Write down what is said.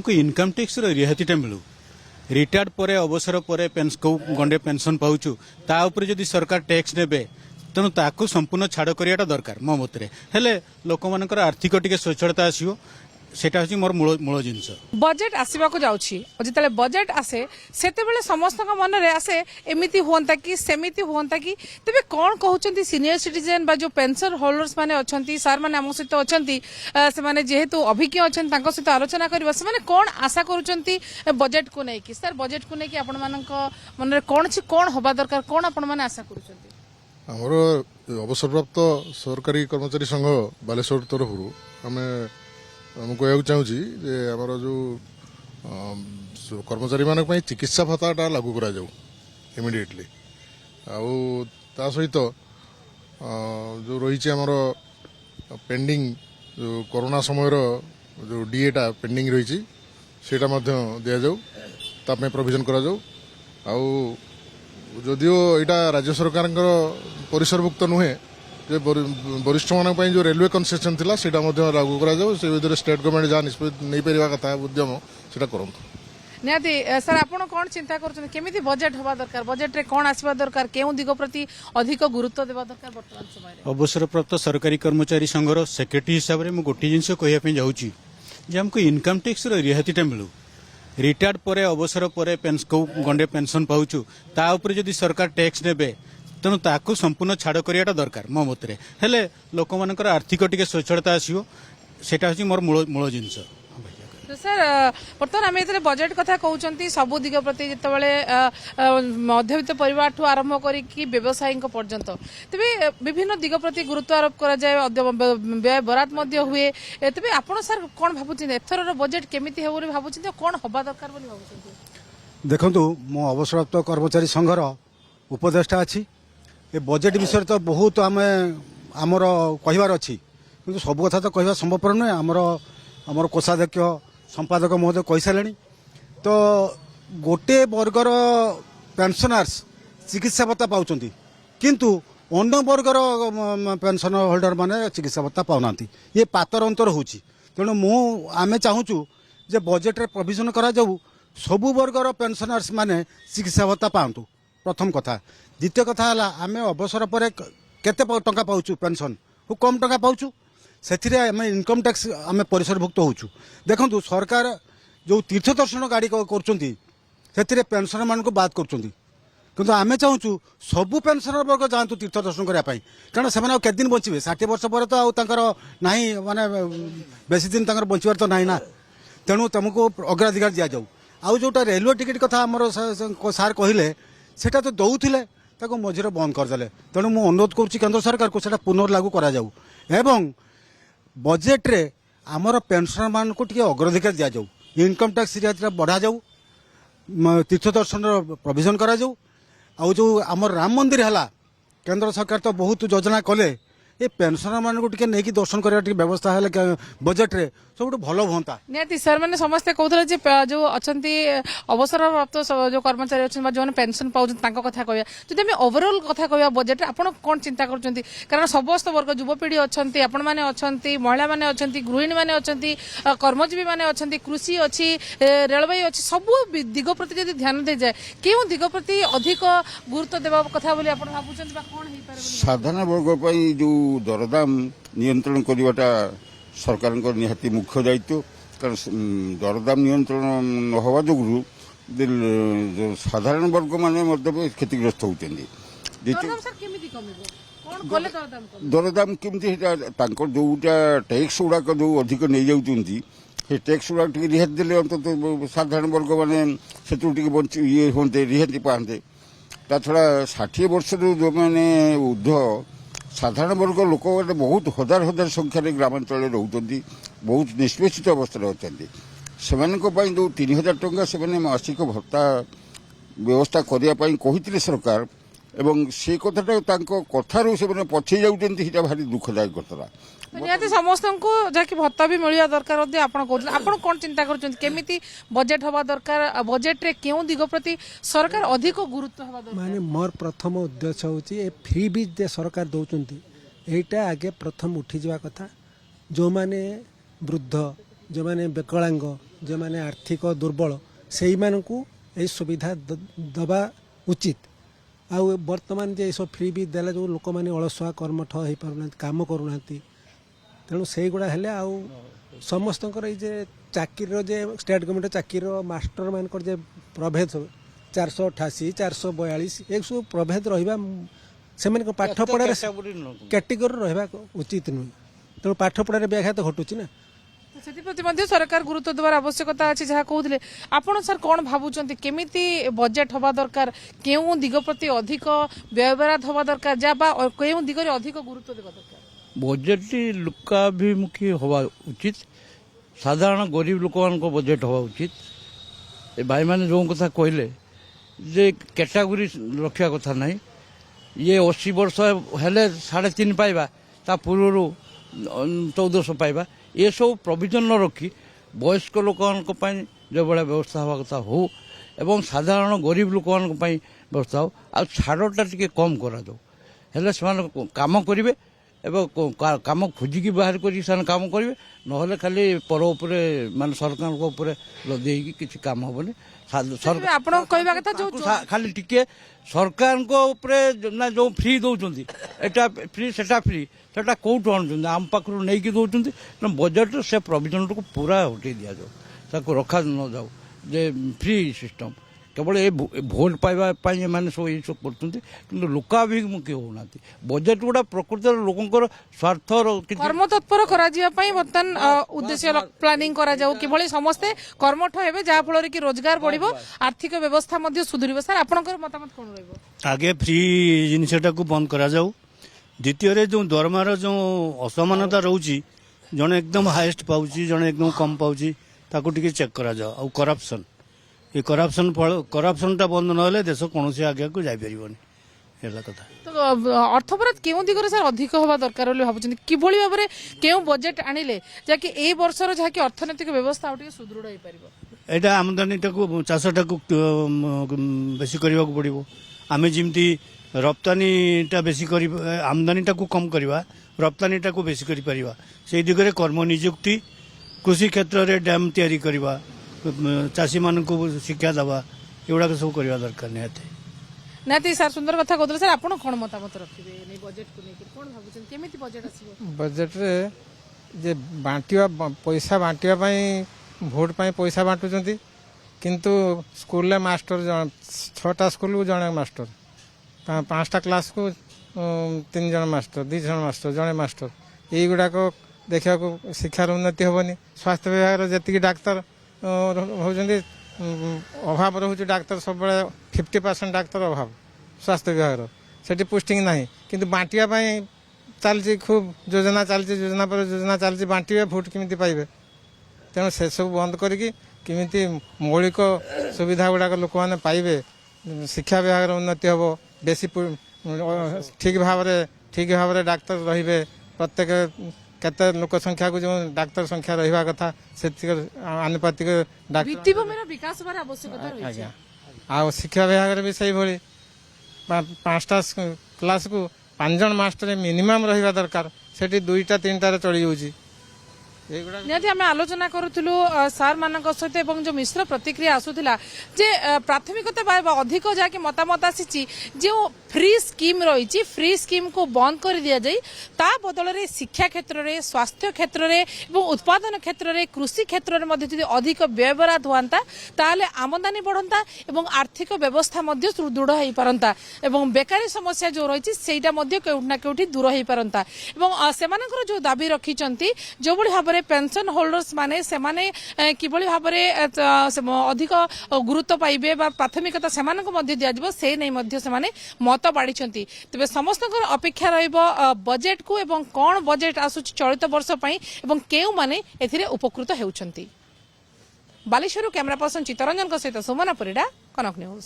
आमको income tax रिहातीटा मिलू retired पर अवसर पर गंडे पेंशन पाऊँ ता ऊपर जदि सरकार टैक्स नेबे तेणु ताकू संपूर्ण छाड़ करियाटा दरकार मो मतरे हेले लोक मानकर आर्थिक टिके स्वच्छता आसीबो सेटा हची मोर मूल जिनस बजेट आसवाक जाउछि जिते बजेट आसे सेतेबेले समस्त मन रे आसे एमिति हुअंता कि सेमिति हुअंता कि तबे कोन कहउचंती सीनियर सिटीजन बा जो पेंशन होल्डर्स माने अछंती सर माने हम सहित अछंती से माने जेहेतु अभिज्ञ अछंती तांको सहित आलोचना करबा से माने कोन आशा करूचंती बजेट को नै कि सर बजेट को नै कि आपण मानक मन रे कोन छि कोन होबा दरकार कोन आपण माने आशा करूचंती हमर अवसरप्राप्त सरकारी कर्मचारी संघ बालेश्वर तरफ आम कहूँ चाहूँगी जे आमर जो कर्मचारी मान चिकित्सा भत्ता लागू करा जाऊ इमिडिएटली आउ ता सहित जो रही आमर पेंडिंग जो कोरोना समय जो डीएटा पेंडिंग रही दि जाऊ ताप प्रोविजन करा जाऊ आउ जदियो यहाँ राज्य सरकार परिसरभुक्त नुहे जे वरिष्ठ मान जो रेलवे कनसेसन थिला सेटा मध्ये लागू करा जाऊ से विधर स्टेट गवर्नमेंट जहाँ निष्पत्ति नहीं परिवा कथा उद्यम सेटा करंतु निहाती सर आपण कौन चिंता कर केमिति बजेट होबा दरकार बजेट रे कौन आसबा दरकार केउ दिग प्रति अधिक गुरुत्व देबा दरकार वर्तमान समय रे अवसरप्राप्त सरकारी कर्मचारी संघर सेक्रेटरी हिसाब से गोटे जिनस कहवाई जाऊँगी जे आमको इनकम टैक्स रिहातीटा मिलू रिटायर्ड पर अवसर पर गंडे पेंशन पाऊँ ता ऊपर जदि सरकार टैक्स नेबे तेणु ताकू संपूर्ण छाड़ करियाटा दरकार मो मतरे हेले लोक मानकर आर्थिक टिके स्वच्छता आसीबो सेटा हची मोर मूल जिनस तो सर बर्तमान आम ये बजेट कथा कहते सबू दिग प्रति जितेबाला मध्यवित्त परिवार ठू आरंभ करी व्यवसायी पर्यंत तेज विभिन्न दिग प्रति गुरुत्व आरोप कर व्यय बराद हुए तेज आप सर कौन भावुं एथर बजेट केमी हो भावुं कौन हवा दरकार भावुं देखु मो अवसरप्राप्त कर्मचारी संघर उपदेष्टा अच्छी ए बजेट विषय तो बहुत आमर कहबार अच्छी कि सब कथा तो कहवा संभवपर नुहे आमर कोषाध्यक्ष संपादक महोदय कही सारे तो गोटे वर्गर पेंशनर्स चिकित्सा भत्ता पाँच किंतु अन्य वर्गर पेंशन होल्डर माने चिकित्सा भत्ता पाऊना ये पातर अंतर होची तेणु आमे चाहूँ जे बजेट रे प्रोविजन करा जाऊ सबु वर्गर पेंशनर्स माने चिकित्सा भत्ता पातु प्रथम कथा द्वितीय कथा है आम अवसर पर केते टंका पाऊँ पेंशन कम टंका पाऊँ से इनकम टैक्स आम परिसरभुक्त होचु देखु सरकार जो तीर्थ दर्शन गाड़ी कर पेंशनर मान को बाद कर आम चाहूँ सबू पेंशनर वर्ग जातु तीर्थ दर्शन करने कारण से केत दिन बचे 60 वर्ष पर तो ना माने बेसी दिन बचार तो ना तेणु तुमको अग्राधिकार दि जाऊ आउ जोटा रेलवे टिकेट कथा आम सार कहले सेटा तो दौले मझे बंद करदे तेणु मुझे अनुरोध करुँच केंद्र सरकार को पुनर्लागू करा जाऊ एवं बजेट रे आमर पेंशनर मान को टी अग्राधिकार दि जाऊ इनकम टैक्स रिहाती बढ़ा जाऊ तीर्थ दर्शन प्रोविजन करा जाऊ आउ जो आमर राम मंदिर है केंद्र सरकार तो बहुत योजना कले ये पेंशनर मान को नहीं दर्शन करने व्यवस्था है बजेट रे सब भल होता निहाती सर मैंने समस्ते कहते जो अच्छा अवसर प्राप्त जो कर्मचारी अच्छे जो पेंशन पाँच कथा कह जब आम ओवरऑल कथा कह बजेट आप कौन चिंता कर कारण समस्त वर्ग युवपीढ़ी अच्छा आपण मैंने अच्छा महिला मैंने अच्छा गृहिणी मैंने अच्छा कर्मजीवी मैंने अच्छा कृषि अच्छी रेलवे अच्छी सब दिग प्रति जब ध्यान दे जाए क्यों दिग प्रति अधिक गुरुत्व देवा कथा बोली आप भावुं कौन साधारण वर्ग जो दरदाम नियंत्रण करवाटा सरकार निहाती मुख्य दायित्व कारण दरदाम नियंत्रण न हवा जो साधारण वर्ग माने क्षतिग्रस्त होती दरदाम केमती जोटा टैक्स गुड़ाक जो अधिक नहीं जाऊँगी से टैक्स गुड़ाक रिहाती देले अंत साधारण वर्ग मैंने से ये होते रिहाती पाते ता छड़ा 60 वर्ष जो मैंने ऊर्ध साधारण वर्ग लोक मैंने बहुत हजार हजार संख्यार ग्रामांचल रोच बहुत निष्पेषित अवस्था अच्छा से जो 3000 टंका से मासिक भत्ता व्यवस्था करने कहते सरकार एवं से कथाटा कथारू से पछे जाऊँगी भारी दुखदायक कथा निहाती समस्त को जहाँकि भत्ता भी मिलवा दरकार आप कौन चिंता करमी बजेट हवा दरकार बजेट रे क्यों दिग प्रति सरकार अधिक गुरुत्व हवा दरकार माने मोर प्रथम उद्देश्य होची फ्री बीज दे सरकार दौरान यहीटा आगे प्रथम उठी जावा कथा जो माने वृद्ध जो माने विकलांग ଯେଉଁମାନେ ଆର୍ଥିକ ଦୁର୍ବଳ ସେଇମାନଙ୍କୁ ଏଇ ସୁବିଧା ଦେବା ଉଚିତ। ଆଉ ବର୍ତ୍ତମାନ ଯେ ଏସବୁ ଫ୍ରି ବି ଦେଲା ଯେଉଁ ଲୋକମାନେ ଅଳସୁଆ କର୍ମଠ ହେଇପାରୁନାହାନ୍ତି, କାମ କରୁନାହାନ୍ତି, ତେଣୁ ସେଇଗୁଡ଼ା ହେଲେ ଆଉ ସମସ୍ତଙ୍କର ଏଇ ଯେ ଚାକିରିର ଯେ ଷ୍ଟେଟ୍ ଗଭର୍ଣ୍ଣମେଣ୍ଟ ଚାକିରିର ମାଷ୍ଟରମାନଙ୍କର ଯେ ପ୍ରଭେଦ ସବୁ 488 442 ଏସବୁ ପ୍ରଭେଦ ରହିବା ସେମାନଙ୍କ ପାଠପଢ଼ାରେ କ୍ୟାଟେଗୋରୀ ରହିବା ଉଚିତ ନୁହେଁ। ତେଣୁ ପାଠପଢ଼ାରେ ବ୍ୟାଘାତ ଘଟୁଛି ନା। ସେଥିପ୍ରତି ମଧ୍ୟ ସରକାର ଗୁରୁତ୍ୱ ଦେବାର ଆବଶ୍ୟକତା ଅଛି ଯାହା କହୁଥିଲେ ଆପଣ। ସାର୍ କ'ଣ ଭାବୁଛନ୍ତି କେମିତି ବଜେଟ୍ ହେବା ଦରକାର, କେଉଁ ଦିଗ ପ୍ରତି ଅଧିକ ବ୍ୟୟବରାଦ ହେବା ଦରକାର ଯାହା ବା କେଉଁ ଦିଗରେ ଅଧିକ ଗୁରୁତ୍ୱ ଦେବା ଦରକାର? ବଜେଟ୍ଟି ଲୋକାଭିମୁଖୀ ହେବା ଉଚିତ, ସାଧାରଣ ଗରିବ ଲୋକମାନଙ୍କ ବଜେଟ୍ ହେବା ଉଚିତ। ଏ ଭାଇମାନେ ଯେଉଁ କଥା କହିଲେ ଯେ କ୍ୟାଟାଗୋରୀ ରଖିବା କଥା ନାହିଁ, ଇଏ 80 ବର୍ଷ ହେଲେ 3.5 ପାଇବା, ତା ପୂର୍ବରୁ 1400 ପାଇବା, ଏସବୁ ପ୍ରୋଭିଜନ ରଖି ବୟସ୍କ ଲୋକମାନଙ୍କ ପାଇଁ ଯେଉଁଭଳିଆ ବ୍ୟବସ୍ଥା ହେବା କଥା ହଉ ଏବଂ ସାଧାରଣ ଗରିବ ଲୋକମାନଙ୍କ ପାଇଁ ବ୍ୟବସ୍ଥା ହଉ। ଆଉ ଛାଡ଼ଟା ଟିକେ କମ୍ କରାଯାଉ, ହେଲେ ସେମାନେ କାମ କରିବେ ଏବଂ କାମ ଖୋଜିକି ବାହାର କରିକି ସେମାନେ କାମ କରିବେ, ନହେଲେ ଖାଲି ପର ଉପରେ ମାନେ ସରକାରଙ୍କ ଉପରେ ଲଦେଇକି କିଛି କାମ ହେବନି। ଆପଣ କହିବା କଥା ଯୋଉ ଖାଲି ଟିକେ ସରକାରଙ୍କ ଉପରେ ନା ଯେଉଁ ଫ୍ରି ଦେଉଛନ୍ତି, ଏଟା ଫ୍ରି ସେଟା ଫ୍ରି, ସେଟା କେଉଁଠୁ ଆଣୁଛନ୍ତି? ଆମ ପାଖରୁ ନେଇକି ଦେଉଛନ୍ତି ନା ବଜେଟ୍ରେ ସେ ପ୍ରୋଭିଜନଟାକୁ ପୁରା ହଟେଇ ଦିଆଯାଉ, ତାକୁ ରଖା ନଯାଉ ଯେ ଫ୍ରି ସିଷ୍ଟମ୍। କେବଳ ଏ ଭୋଟ ପାଇବା ପାଇଁ ଏମାନେ ସବୁ ଏଇସବୁ କରୁଛନ୍ତି, କିନ୍ତୁ ଲୋକାଭିମୁଖୀ ହେଉନାହାନ୍ତି। ବଜେଟ୍ ଗୁଡ଼ା ପ୍ରକୃତରେ ଲୋକଙ୍କର ସ୍ୱାର୍ଥର କର୍ମତତ୍ପର କରାଯିବା ପାଇଁ ବର୍ତ୍ତମାନ ଉଦ୍ଦେଶ୍ୟ ପ୍ଲାନିଂ କରାଯାଉ, କିଭଳି ସମସ୍ତେ କର୍ମଠ ହେବେ ଯାହାଫଳରେ କି ରୋଜଗାର ବଢ଼ିବ, ଆର୍ଥିକ ବ୍ୟବସ୍ଥା ମଧ୍ୟ ସୁଧୁରିବ। ସାର୍ ଆପଣଙ୍କର ମତାମତ କ'ଣ ରହିବ? ଆଗେ ଫ୍ରି ଜିନିଷଟାକୁ ବନ୍ଦ କରାଯାଉ। ଦ୍ୱିତୀୟରେ ଯେଉଁ ଦରମାର ଯେଉଁ ଅସମାନତା ରହୁଛି, ଜଣେ ଏକଦମ ହାଏଷ୍ଟ ପାଉଛି, ଜଣେ ଏକଦମ କମ୍ ପାଉଛି, ତାକୁ ଟିକେ ଚେକ୍ କରାଯାଉ। ଆଉ କରପସନଟା ବନ୍ଦ ନହେଲେ ଦେଶ କୌଣସି ଆଗକୁ ଯାଇପାରିବନି, ହେଲା କଥା। ତ ଅର୍ଥବରାଦ କେଉଁ ଦିଗରେ ସାର୍ ଅଧିକ ହେବା ଦରକାର ବୋଲି ଭାବୁଛନ୍ତି? କିଭଳି ଭାବରେ କେଉଁ ବଜେଟ୍ ଆଣିଲେ ଯାହାକି ଏଇ ବର୍ଷର ଯାହାକି ଅର୍ଥନୈତିକ ବ୍ୟବସ୍ଥା ଆଉ ଟିକେ ସୁଦୃଢ଼ ହେଇପାରିବ? ଏଇଟା ଆମଦାନୀଟାକୁ ଚାଷଟାକୁ ବେଶୀ କରିବାକୁ ପଡ଼ିବ। ଆମେ ଯେମିତି ରପ୍ତାନୀଟା ବେଶୀ କରିବା, ଆମଦାନୀଟାକୁ କମ୍ କରିବା, ରପ୍ତାନୀଟାକୁ ବେଶୀ କରିପାରିବା। ସେଇ ଦିଗରେ କର୍ମ ନିଯୁକ୍ତି, କୃଷି କ୍ଷେତ୍ରରେ ଡ୍ୟାମ୍ ତିଆରି କରିବା, ଚାଷୀମାନଙ୍କୁ ଶିକ୍ଷା ଦେବା, ଏଗୁଡ଼ାକ ସବୁ କରିବା ଦରକାର ନିହାତି। ସାର୍ ସୁନ୍ଦର କଥା କହୁଥିଲେ। ସାର୍ ଆପଣ କ'ଣ ମତାମତ ରଖିବେ ଏଇ ବଜେଟ୍କୁ ନେଇକି? କ'ଣ ଭାବୁଛନ୍ତି କେମିତି ବଜେଟ୍ ଆସିବ? ବଜେଟ୍ରେ ଯେ ପଇସା ବାଣ୍ଟିବା ପାଇଁ ଭୋଟ ପାଇଁ ପଇସା ବାଣ୍ଟୁଛନ୍ତି, କିନ୍ତୁ ସ୍କୁଲରେ ମାଷ୍ଟର 6ଟା ସ୍କୁଲକୁ ଜଣେ ମାଷ୍ଟର, 5ଟା କ୍ଲାସ୍କୁ 3 ଜଣ ମାଷ୍ଟର, 2 ଜଣ ମାଷ୍ଟର, ଜଣେ ମାଷ୍ଟର, ଏଇଗୁଡ଼ାକ ଦେଖିବାକୁ ଶିକ୍ଷାର ଉନ୍ନତି ହେବନି। ସ୍ୱାସ୍ଥ୍ୟ ବିଭାଗର ଯେତିକି ଡାକ୍ତର ହେଉଛନ୍ତି, ଅଭାବ ରହୁଛି ଡାକ୍ତର, ସବୁବେଳେ 50% ଡାକ୍ତର ଅଭାବ ସ୍ୱାସ୍ଥ୍ୟ ବିଭାଗର, ସେଠି ପୋଷ୍ଟିଂ ନାହିଁ। କିନ୍ତୁ ବାଣ୍ଟିବା ପାଇଁ ଚାଲିଛି, ଖୁବ୍ ଯୋଜନା ଚାଲିଛି, ଯୋଜନା ପରେ ଯୋଜନା ଚାଲିଛି, ବାଣ୍ଟିବେ ଭୋଟ କେମିତି ପାଇବେ। ତେଣୁ ସେସବୁ ବନ୍ଦ କରିକି କେମିତି ମୌଳିକ ସୁବିଧା ଗୁଡ଼ାକ ଲୋକମାନେ ପାଇବେ, ଶିକ୍ଷା ବିଭାଗର ଉନ୍ନତି ହେବ, ବେଶୀ ଠିକ୍ ଭାବରେ ଡାକ୍ତର ରହିବେ, ପ୍ରତ୍ୟେକ କେତେ ଲୋକ ସଂଖ୍ୟାକୁ ଯେଉଁ ଡାକ୍ତର ସଂଖ୍ୟା ରହିବା କଥା ସେତିକି ଆନୁପାତିକ ଭିତ୍ତିଭୂମିର ବିକାଶ ହେବାର ଆବଶ୍ୟକତା ରହିଛି। ଆଜ୍ଞା। ଆଉ ଶିକ୍ଷା ବିଭାଗରେ ବି ସେଇଭଳି 5ଟା କ୍ଲାସ୍କୁ 5 ଜଣ ମାଷ୍ଟର ମିନିମମ୍ ରହିବା ଦରକାର, ସେଠି 2ଟା 3ଟାରେ ଚଳିଯାଉଛି। ନିହାତି ଆମେ ଆଲୋଚନା କରୁଥିଲୁ ସାର୍ ମାନଙ୍କ ସହିତ ଏବଂ ଯେଉଁ ମିଶ୍ର ପ୍ରତିକ୍ରିୟା ଆସୁଥିଲା ଯେ ପ୍ରାଥମିକତା ବା ଅଧିକ ଯାହାକି ମତାମତ ଆସିଛି ଯେଉଁ ଫ୍ରି ସ୍କିମ୍ ରହିଛି, ଫ୍ରି ସ୍କିମ୍କୁ ବନ୍ଦ କରି ଦିଆଯାଇ ତା ବଦଳରେ ଶିକ୍ଷା କ୍ଷେତ୍ରରେ, ସ୍ୱାସ୍ଥ୍ୟ କ୍ଷେତ୍ରରେ ଏବଂ ଉତ୍ପାଦନ କ୍ଷେତ୍ରରେ, କୃଷି କ୍ଷେତ୍ରରେ ମଧ୍ୟ ଯଦି ଅଧିକ ବ୍ୟୟବରାଦ ହୁଅନ୍ତା ତାହେଲେ ଆମଦାନୀ ବଢ଼ନ୍ତା ଏବଂ ଆର୍ଥିକ ବ୍ୟବସ୍ଥା ମଧ୍ୟ ସୁଦୃଢ଼ ହୋଇପାରନ୍ତା ଏବଂ ବେକାରୀ ସମସ୍ୟା ଯେଉଁ ରହିଛି ସେଇଟା ମଧ୍ୟ କେଉଁଠି ନା କେଉଁଠି ଦୂର ହୋଇପାରନ୍ତା। ଏବଂ ସେମାନଙ୍କର ଯେଉଁ ଦାବି ରଖିଛନ୍ତି, ଯେଉଁଭଳି ଭାବରେ पेंशन होल्डर्स माने सेमाने किभଳି भाबरे अधिक गुरुत्व पाइबे बा प्राथमिकता सेमानक मध्य दियाजिबो से नै मध्य सेमाने मत बाड़ीछंती। तबे समस्तकर अपेक्षा रहइबो बजेट को एवं कोन बजेट आसुची चलित वर्ष पई एवं केउ माने एथिरे उपकृत हेउछंती। बालेश्वर कैमरा पर्सन चित्तरंजन सहित सुमना परिडा, कनक न्यूज।